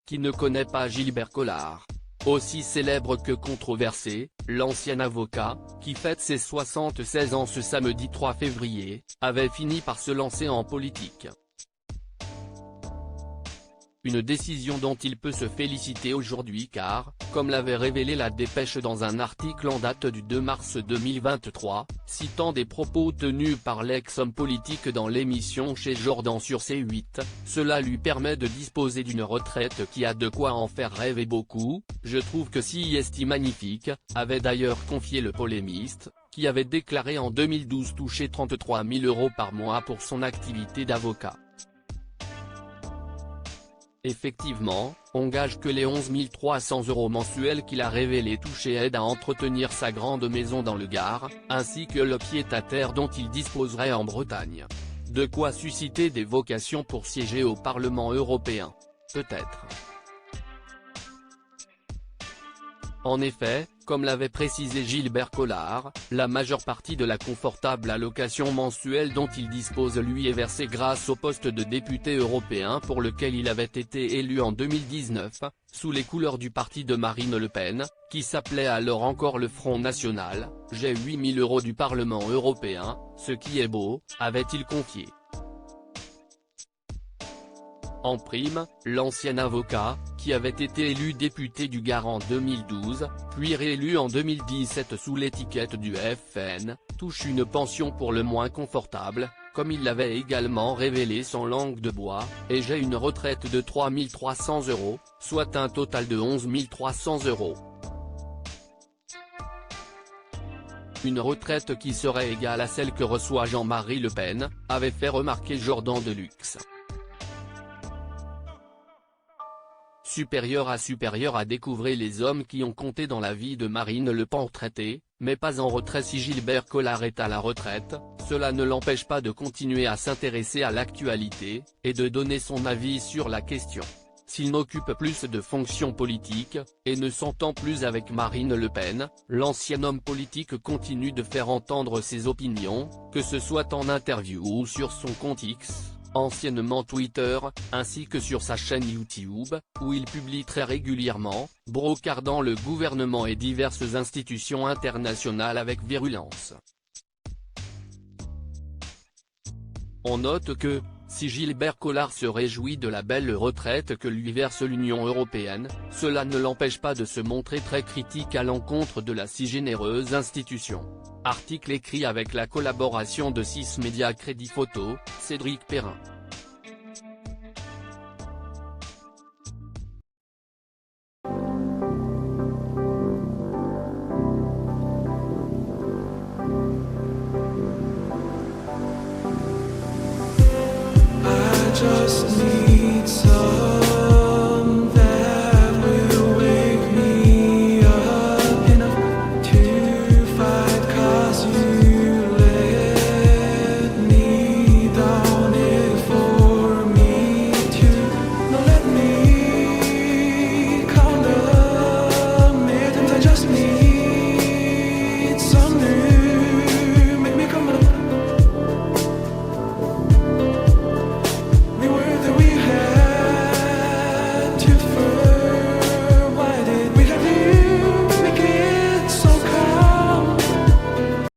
Qui ne connaît pas Gilbert Collard? Aussi célèbre que controversé, l'ancien avocat, qui fête ses 76 ans ce samedi 3 février, avait fini par se lancer en politique. Une décision dont il peut se féliciter aujourd'hui car, comme l'avait révélé la Dépêche dans un article en date du 2 mars 2023, citant des propos tenus par l'ex-homme politique dans l'émission Chez Jordan sur C8, cela lui permet de disposer d'une retraite qui a de quoi en faire rêver beaucoup. Je trouve que c'est magnifique, avait d'ailleurs confié le polémiste, qui avait déclaré en 2012 toucher 33 000 € par mois pour son activité d'avocat. Effectivement, on gage que les 11 300 € mensuels qu'il a révélé toucher aident à entretenir sa grande maison dans le Gard, ainsi que le pied-à-terre dont il disposerait en Bretagne. De quoi susciter des vocations pour siéger au Parlement européen. Peut-être. En effet, comme l'avait précisé Gilbert Collard, la majeure partie de la confortable allocation mensuelle dont il dispose lui est versée grâce au poste de député européen pour lequel il avait été élu en 2019, sous les couleurs du parti de Marine Le Pen, qui s'appelait alors encore le Front National. « J'ai 8 000 € du Parlement européen, ce qui est beau », avait-il confié. En prime, l'ancien avocat, qui avait été élu député du Gard en 2012, puis réélu en 2017 sous l'étiquette du FN, touche une pension pour le moins confortable, comme il l'avait également révélé sans langue de bois, et j'ai une retraite de 3 300 €, soit un total de 11 300 €. Une retraite qui serait égale à celle que reçoit Jean-Marie Le Pen, avait fait remarquer Jordan Deluxe. Supérieur à découvrir les hommes qui ont compté dans la vie de Marine Le Pen retraitée, mais pas en retrait. Si Gilbert Collard est à la retraite, cela ne l'empêche pas de continuer à s'intéresser à l'actualité, et de donner son avis sur la question. S'il n'occupe plus de fonctions politiques, et ne s'entend plus avec Marine Le Pen, l'ancien homme politique continue de faire entendre ses opinions, que ce soit en interview ou sur son compte X, anciennement Twitter, ainsi que sur sa chaîne YouTube, où il publie très régulièrement, brocardant le gouvernement et diverses institutions internationales avec virulence. On note que, si Gilbert Collard se réjouit de la belle retraite que lui verse l'Union européenne, cela ne l'empêche pas de se montrer très critique à l'encontre de la si généreuse institution. Article écrit avec la collaboration de 6 Médias Crédit Photo, Cédric Perrin.